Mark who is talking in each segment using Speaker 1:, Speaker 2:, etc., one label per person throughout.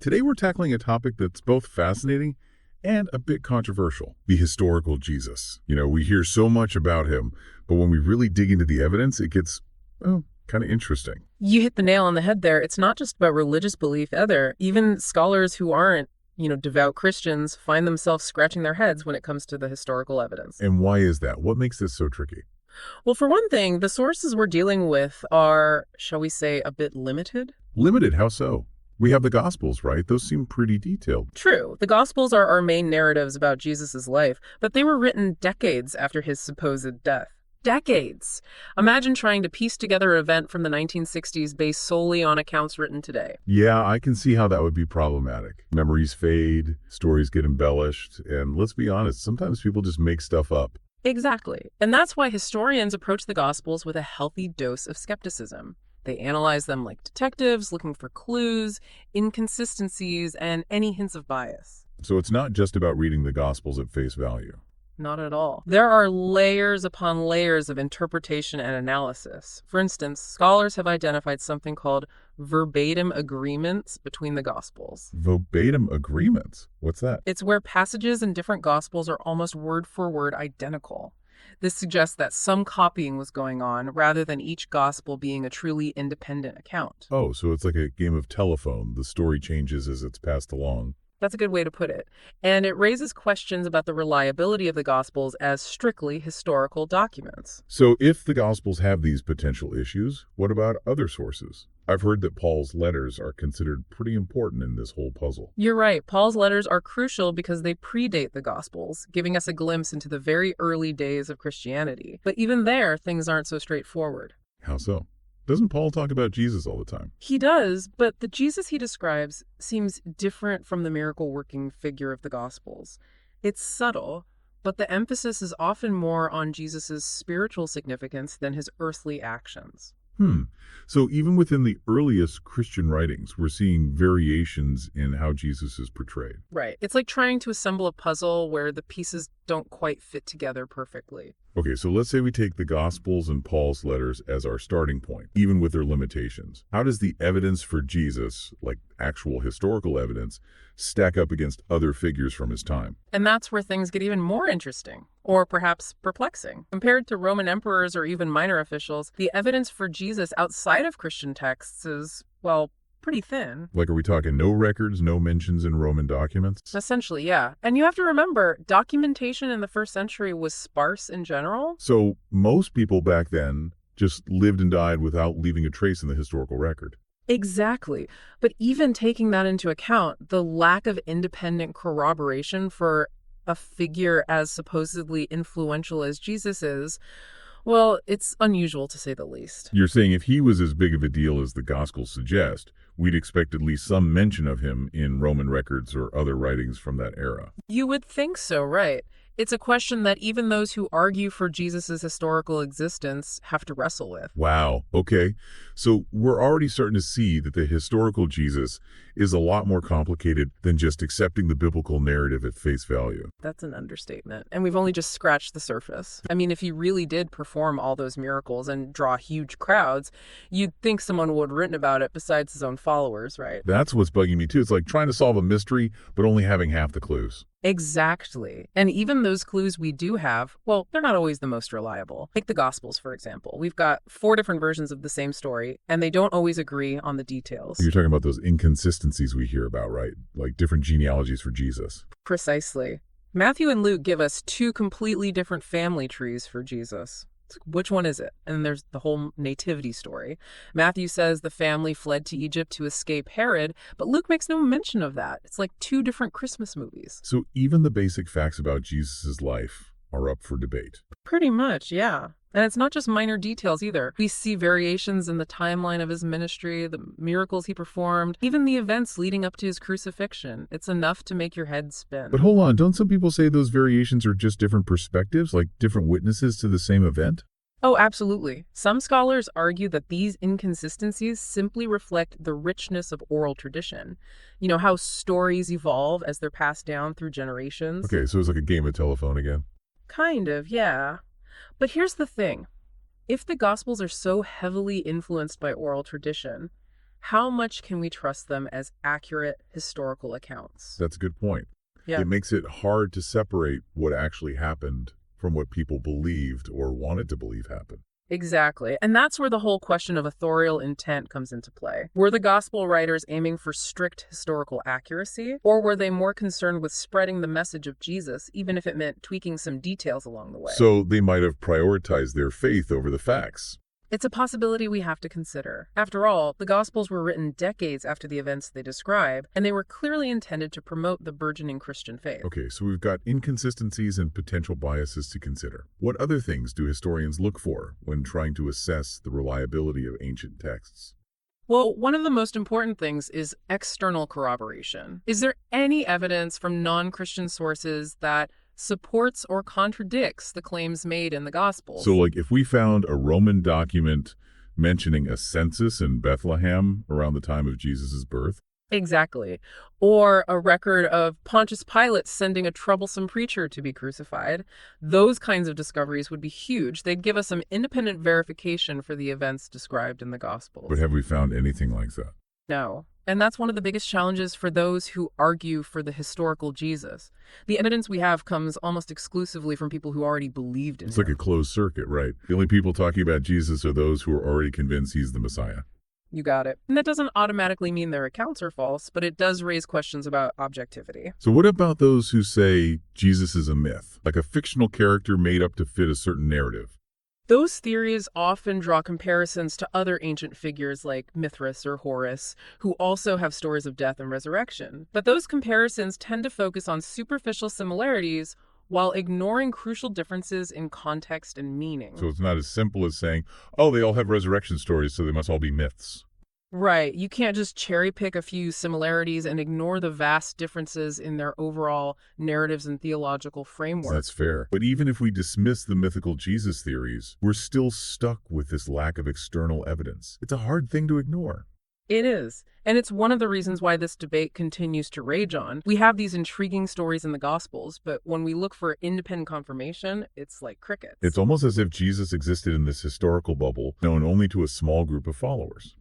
Speaker 1: Today we're tackling a topic that's both fascinating and a bit controversial, the historical Jesus. We hear so much about him, but when we really dig into the evidence, it gets, well, kind of interesting.
Speaker 2: You hit the nail on the head there. It's not just about religious belief either. Even scholars who aren't, devout Christians find themselves scratching their heads when it comes to the historical evidence.
Speaker 1: And why is that? What makes this so tricky?
Speaker 2: Well, for one thing, the sources we're dealing with are, shall we say, a bit limited.
Speaker 1: Limited, how so? We have the Gospels, right? Those seem pretty detailed.
Speaker 2: True, the Gospels are our main narratives about Jesus' life, but they were written decades after his supposed death. Decades! Imagine trying to piece together an event from the 1960s based solely on accounts written today.
Speaker 1: Yeah, I can see how that would be problematic. Memories fade, stories get embellished, and let's be honest, sometimes people just make stuff up.
Speaker 2: Exactly. And that's why historians approach the Gospels with a healthy dose of skepticism. They analyze them like detectives, looking for clues, inconsistencies, and any hints of bias.
Speaker 1: So it's not just about reading the Gospels at face value.
Speaker 2: Not at all. There are layers upon layers of interpretation and analysis. For instance, scholars have identified something called verbatim agreements between the Gospels.
Speaker 1: Verbatim agreements? What's that?
Speaker 2: It's where passages in different Gospels are almost word for word identical. This suggests that some copying was going on rather than each Gospel being a truly independent account.
Speaker 1: Oh, so it's like a game of telephone. The story changes as it's passed along.
Speaker 2: That's a good way to put it. And it raises questions about the reliability of the Gospels as strictly historical documents.
Speaker 1: So if the Gospels have these potential issues, what about other sources? I've heard that Paul's letters are considered pretty important in this whole puzzle.
Speaker 2: You're right. Paul's letters are crucial because they predate the Gospels, giving us a glimpse into the very early days of Christianity. But even there, things aren't so straightforward.
Speaker 1: How so? Doesn't Paul talk about Jesus all the time?
Speaker 2: He does, but the Jesus he describes seems different from the miracle-working figure of the Gospels. It's subtle, but the emphasis is often more on Jesus' spiritual significance than his earthly actions.
Speaker 1: So even within the earliest Christian writings, we're seeing variations in how Jesus is portrayed.
Speaker 2: Right. It's like trying to assemble a puzzle where the pieces don't quite fit together perfectly.
Speaker 1: Okay, so let's say we take the Gospels and Paul's letters as our starting point, even with their limitations. How does the evidence for Jesus, like actual historical evidence, stack up against other figures from his time?
Speaker 2: And that's where things get even more interesting, or perhaps perplexing. Compared to Roman emperors or even minor officials, the evidence for Jesus outside of Christian texts is, well, pretty thin.
Speaker 1: Like, are we talking no records, no mentions in Roman documents?
Speaker 2: Essentially, yeah. And you have to remember, documentation in the first century was sparse in general.
Speaker 1: So most people back then just lived and died without leaving a trace in the historical record.
Speaker 2: Exactly. But even taking that into account, the lack of independent corroboration for a figure as supposedly influential as Jesus is, well, it's unusual to say the least.
Speaker 1: You're saying if he was as big of a deal as the Gospels suggest, we'd expect at least some mention of him in Roman records or other writings from that era.
Speaker 2: You would think so, right? It's a question that even those who argue for Jesus' historical existence have to wrestle with.
Speaker 1: Wow, okay. So we're already starting to see that the historical Jesus is a lot more complicated than just accepting the biblical narrative at face value.
Speaker 2: That's an understatement. And we've only just scratched the surface. I mean, if he really did perform all those miracles and draw huge crowds, you'd think someone would have written about it besides his own followers, right?
Speaker 1: That's what's bugging me too. It's like trying to solve a mystery, but only having half the clues.
Speaker 2: Exactly. And even those clues we do have, well, they're not always the most reliable. Take the Gospels, for example. We've got 4 different versions of the same story, and they don't always agree on the details.
Speaker 1: You're talking about those inconsistencies we hear about, right? Like different genealogies for Jesus.
Speaker 2: Precisely. Matthew and Luke give us 2 completely different family trees for Jesus. Which one is it? And there's the whole Nativity story. Matthew says the family fled to Egypt to escape Herod, but Luke makes no mention of that. It's like 2 different Christmas movies.
Speaker 1: So even the basic facts about Jesus' life are up for debate.
Speaker 2: Pretty much, yeah. And it's not just minor details either. We see variations in the timeline of his ministry, the miracles he performed, even the events leading up to his crucifixion. It's enough to make your head spin.
Speaker 1: But hold on, don't some people say those variations are just different perspectives, like different witnesses to the same event?
Speaker 2: Oh, absolutely. Some scholars argue that these inconsistencies simply reflect the richness of oral tradition. You know, how stories evolve as they're passed down through generations.
Speaker 1: Okay, so it's like a game of telephone again.
Speaker 2: Kind of, yeah. But here's the thing. If the Gospels are so heavily influenced by oral tradition, how much can we trust them as accurate historical accounts?
Speaker 1: That's a good point.
Speaker 2: Yeah.
Speaker 1: It makes it hard to separate what actually happened from what people believed or wanted to believe happened.
Speaker 2: Exactly. And that's where the whole question of authorial intent comes into play. Were the gospel writers aiming for strict historical accuracy, or were they more concerned with spreading the message of Jesus, even if it meant tweaking some details along the way?
Speaker 1: So they might have prioritized their faith over the facts.
Speaker 2: It's a possibility we have to consider. After all, the Gospels were written decades after the events they describe, and they were clearly intended to promote the burgeoning Christian faith.
Speaker 1: Okay, so we've got inconsistencies and potential biases to consider. What other things do historians look for when trying to assess the reliability of ancient texts?
Speaker 2: Well, one of the most important things is external corroboration. Is there any evidence from non-Christian sources that supports or contradicts the claims made in the Gospels?
Speaker 1: So, like, if we found a Roman document mentioning a census in Bethlehem around the time of Jesus' birth,
Speaker 2: Exactly. Or a record of Pontius Pilate sending a troublesome preacher to be crucified. Those kinds of discoveries would be huge. They'd give us some independent verification for the events described in the
Speaker 1: but
Speaker 2: Gospels.
Speaker 1: have we found anything like that?
Speaker 2: No. And that's one of the biggest challenges for those who argue for the historical Jesus. The evidence we have comes almost exclusively from people who already believed in
Speaker 1: It's like a
Speaker 2: him.
Speaker 1: closed circuit, right? The only people talking about Jesus are those who are already convinced he's the Messiah.
Speaker 2: You got it. And that doesn't automatically mean their accounts are false, but it does raise questions about objectivity.
Speaker 1: So what about those who say Jesus is a myth, like a fictional character made up to fit a certain narrative?
Speaker 2: Those theories often draw comparisons to other ancient figures like Mithras or Horus, who also have stories of death and resurrection. But those comparisons tend to focus on superficial similarities while ignoring crucial differences in context and meaning.
Speaker 1: So it's not as simple as saying, oh, they all have resurrection stories, so they must all be myths.
Speaker 2: Right. You can't just cherry pick a few similarities and ignore the vast differences in their overall narratives and theological framework.
Speaker 1: That's fair. But even if we dismiss the mythical Jesus theories, we're still stuck with this lack of external evidence. It's a hard thing to ignore.
Speaker 2: It is. And it's one of the reasons why this debate continues to rage on. We have these intriguing stories in the Gospels, but when we look for independent confirmation, it's like crickets.
Speaker 1: It's almost as if Jesus existed in this historical bubble known only to a small group of followers.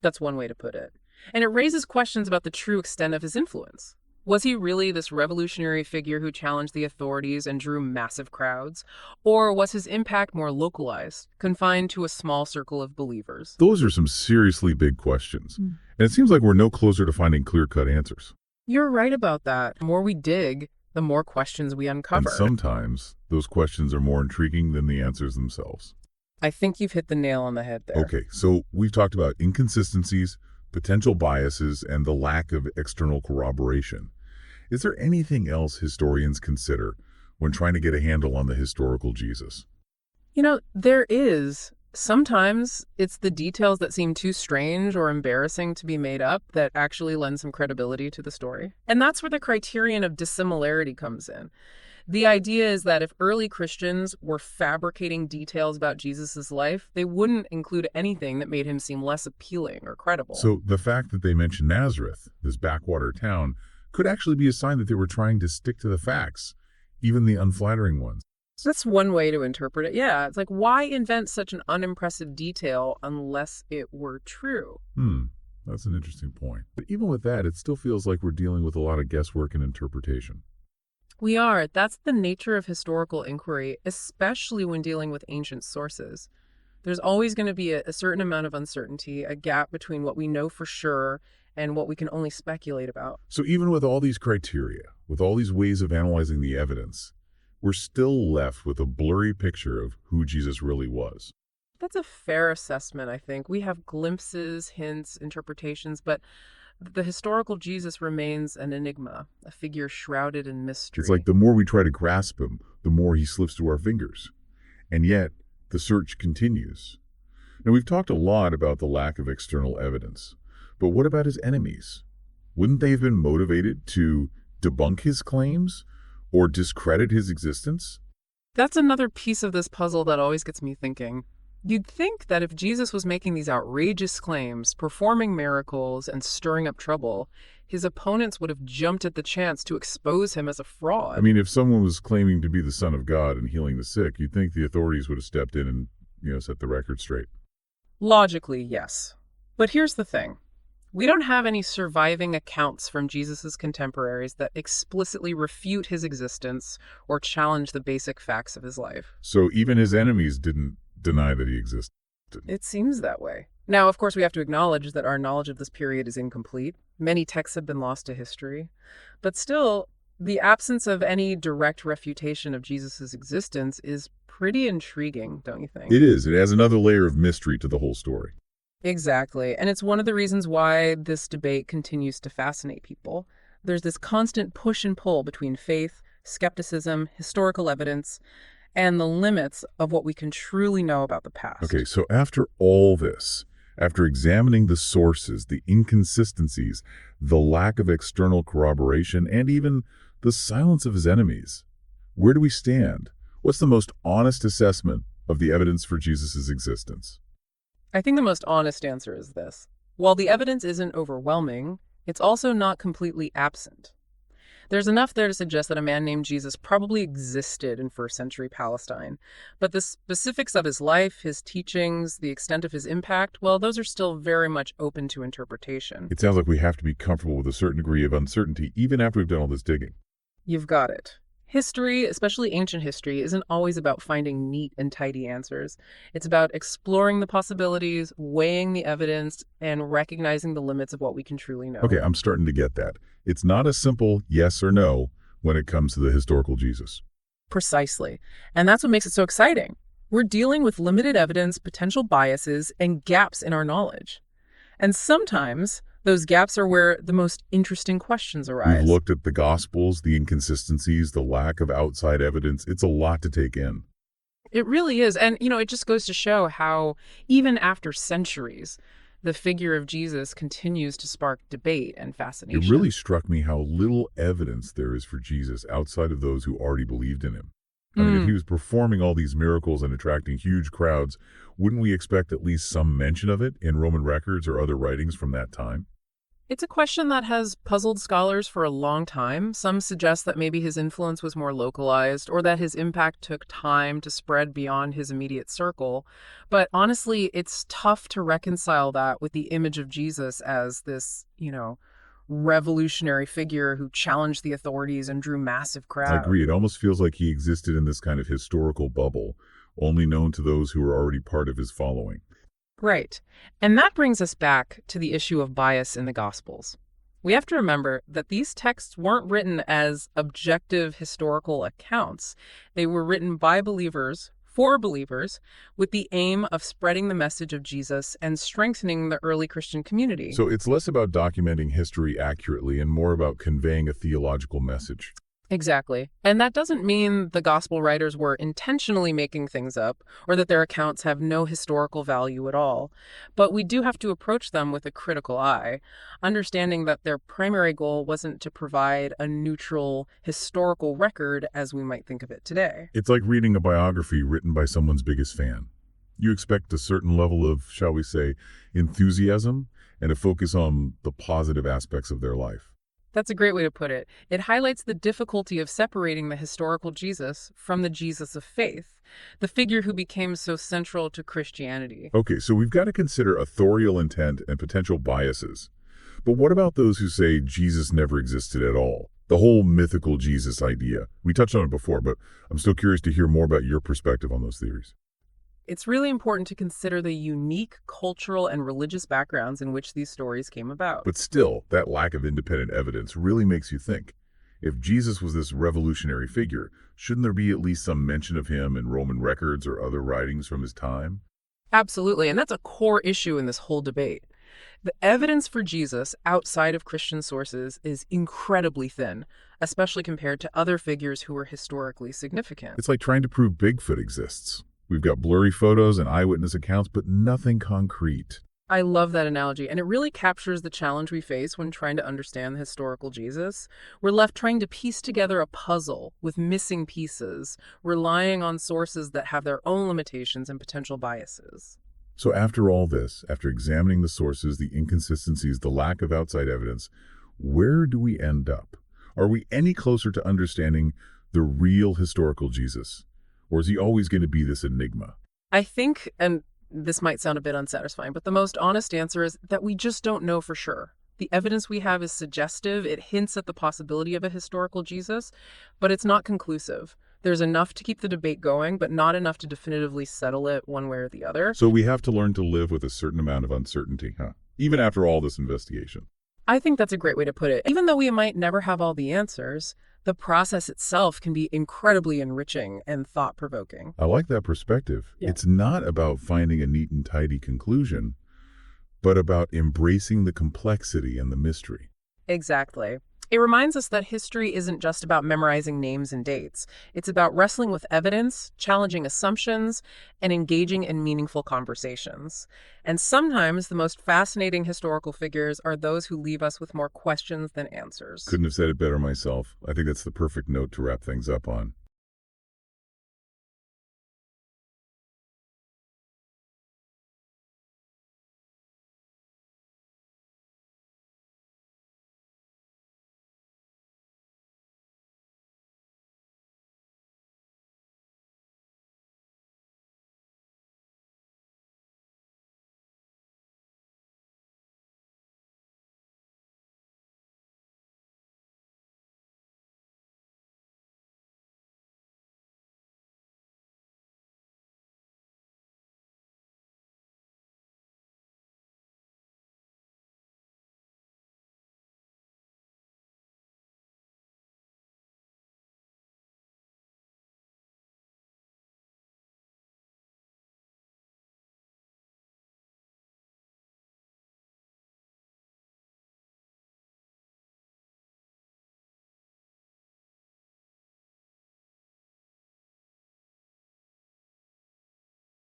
Speaker 2: That's one way to put it. And it raises questions about the true extent of his influence. Was he really this revolutionary figure who challenged the authorities and drew massive crowds? Or was his impact more localized, confined to a small circle of believers?
Speaker 1: Those are some seriously big questions. And it seems like we're no closer to finding clear-cut answers.
Speaker 2: You're right about that. The more we dig, the more questions we uncover.
Speaker 1: And sometimes those questions are more intriguing than the answers themselves.
Speaker 2: I think you've hit the nail on the head there.
Speaker 1: Okay, so we've talked about inconsistencies, potential biases, and the lack of external corroboration. Is there anything else historians consider when trying to get a handle on the historical Jesus?
Speaker 2: You know, there is. Sometimes it's the details that seem too strange or embarrassing to be made up that actually lend some credibility to the story. And that's where the criterion of dissimilarity comes in. The idea is that if early Christians were fabricating details about Jesus' life, they wouldn't include anything that made him seem less appealing or credible.
Speaker 1: So the fact that they mention Nazareth, this backwater town, could actually be a sign that they were trying to stick to the facts, even the unflattering ones.
Speaker 2: So that's one way to interpret it. Yeah, it's like, why invent such an unimpressive detail unless it were true?
Speaker 1: That's an interesting point. But even with that, it still feels like we're dealing with a lot of guesswork and interpretation.
Speaker 2: We are. That's the nature of historical inquiry, especially when dealing with ancient sources. There's always going to be a certain amount of uncertainty, a gap between what we know for sure and what we can only speculate about.
Speaker 1: So even with all these criteria, with all these ways of analyzing the evidence, we're still left with a blurry picture of who Jesus really was.
Speaker 2: That's a fair assessment, I think. We have glimpses, hints, interpretations, but the historical Jesus remains an enigma, a figure shrouded in mystery.
Speaker 1: It's like the more we try to grasp him, the more he slips through our fingers. And yet, the search continues. Now, we've talked a lot about the lack of external evidence, but what about his enemies? Wouldn't they have been motivated to debunk his claims or discredit his existence?
Speaker 2: That's another piece of this puzzle that always gets me thinking. You'd think that if Jesus was making these outrageous claims, performing miracles, and stirring up trouble, his opponents would have jumped at the chance to expose him as a fraud.
Speaker 1: I mean, if someone was claiming to be the Son of God and healing the sick, you'd think the authorities would have stepped in and, set the record straight.
Speaker 2: Logically, yes. But here's the thing. We don't have any surviving accounts from Jesus' contemporaries that explicitly refute his existence or challenge the basic facts of his life.
Speaker 1: So even his enemies didn't deny that he existed.
Speaker 2: It seems that way. Now, of course, we have to acknowledge that our knowledge of this period is incomplete. Many texts have been lost to history. But still, the absence of any direct refutation of Jesus' existence is pretty intriguing, don't you think?
Speaker 1: It is. It adds another layer of mystery to the whole story.
Speaker 2: Exactly. And it's one of the reasons why this debate continues to fascinate people. There's this constant push and pull between faith, skepticism, historical evidence, and the limits of what we can truly know about the past.
Speaker 1: Okay, so after all this, after examining the sources, the inconsistencies, the lack of external corroboration, and even the silence of his enemies, where do we stand? What's the most honest assessment of the evidence for Jesus' existence?
Speaker 2: I think the most honest answer is this. While the evidence isn't overwhelming, it's also not completely absent. There's enough there to suggest that a man named Jesus probably existed in first century Palestine. But the specifics of his life, his teachings, the extent of his impact, well, those are still very much open to interpretation.
Speaker 1: It sounds like we have to be comfortable with a certain degree of uncertainty even after we've done all this digging.
Speaker 2: You've got it. History, especially ancient history, isn't always about finding neat and tidy answers. It's about exploring the possibilities, weighing the evidence, and recognizing the limits of what we can truly know.
Speaker 1: Okay, I'm starting to get that. It's not a simple yes or no when it comes to the historical Jesus.
Speaker 2: Precisely. And that's what makes it so exciting. We're dealing with limited evidence, potential biases, and gaps in our knowledge. And sometimes those gaps are where the most interesting questions
Speaker 1: We've
Speaker 2: arise.
Speaker 1: looked at the Gospels, the inconsistencies, the lack of outside evidence. It's a lot to take in.
Speaker 2: It really is. And, it just goes to show how, even after centuries, the figure of Jesus continues to spark debate and fascination.
Speaker 1: It really struck me how little evidence there is for Jesus outside of those who already believed in him. I mean, if he was performing all these miracles and attracting huge crowds, wouldn't we expect at least some mention of it in Roman records or other writings from that time?
Speaker 2: It's a question that has puzzled scholars for a long time. Some suggest that maybe his influence was more localized or that his impact took time to spread beyond his immediate circle. But honestly, it's tough to reconcile that with the image of Jesus as this, revolutionary figure who challenged the authorities and drew massive
Speaker 1: I
Speaker 2: crowds.
Speaker 1: agree. It almost feels like he existed in this kind of historical bubble, only known to those who were already part of his following.
Speaker 2: Right. And that brings us back to the issue of bias in the Gospels. We have to remember that these texts weren't written as objective historical accounts. They were written by believers, for believers, with the aim of spreading the message of Jesus and strengthening the early Christian community.
Speaker 1: So it's less about documenting history accurately and more about conveying a theological message.
Speaker 2: Exactly. And that doesn't mean the gospel writers were intentionally making things up or that their accounts have no historical value at all. But we do have to approach them with a critical eye, understanding that their primary goal wasn't to provide a neutral historical record as we might think of it today.
Speaker 1: It's like reading a biography written by someone's biggest fan. You expect a certain level of, shall we say, enthusiasm and a focus on the positive aspects of their life.
Speaker 2: That's a great way to put it. It highlights the difficulty of separating the historical Jesus from the Jesus of faith, the figure who became so central to Christianity.
Speaker 1: Okay, so we've got to consider authorial intent and potential biases. But what about those who say Jesus never existed at all? The whole mythical Jesus idea. We touched on it before, but I'm still curious to hear more about your perspective on those theories.
Speaker 2: It's really important to consider the unique cultural and religious backgrounds in which these stories came about.
Speaker 1: But still, that lack of independent evidence really makes you think. If Jesus was this revolutionary figure, shouldn't there be at least some mention of him in Roman records or other writings from his time?
Speaker 2: Absolutely, and that's a core issue in this whole debate. The evidence for Jesus outside of Christian sources is incredibly thin, especially compared to other figures who were historically significant.
Speaker 1: It's like trying to prove Bigfoot exists. We've got blurry photos and eyewitness accounts, but nothing concrete.
Speaker 2: I love that analogy, and it really captures the challenge we face when trying to understand the historical Jesus. We're left trying to piece together a puzzle with missing pieces, relying on sources that have their own limitations and potential biases.
Speaker 1: So after all this, after examining the sources, the inconsistencies, the lack of outside evidence, where do we end up? Are we any closer to understanding the real historical Jesus? Or is he always going to be this enigma?
Speaker 2: I think, and This might sound a bit unsatisfying, but the most honest answer is that we just don't know for sure. The evidence we have is suggestive. It hints at the possibility of a historical Jesus, but it's not conclusive. There's enough to keep the debate going, but not enough to definitively settle it one way or the other.
Speaker 1: So we have to learn to live with a certain amount of uncertainty, huh? Even after all this investigation.
Speaker 2: I think that's a great way to put it. Even though we might never have all the answers, the process itself can be incredibly enriching and thought-provoking.
Speaker 1: I like that perspective.
Speaker 2: Yeah.
Speaker 1: It's not about finding a neat and tidy conclusion, but about embracing the complexity and the mystery.
Speaker 2: Exactly. It reminds us that history isn't just about memorizing names and dates. It's about wrestling with evidence, challenging assumptions, and engaging in meaningful conversations. And sometimes the most fascinating historical figures are those who leave us with more questions than answers.
Speaker 1: Couldn't have said it better myself. I think that's the perfect note to wrap things up on.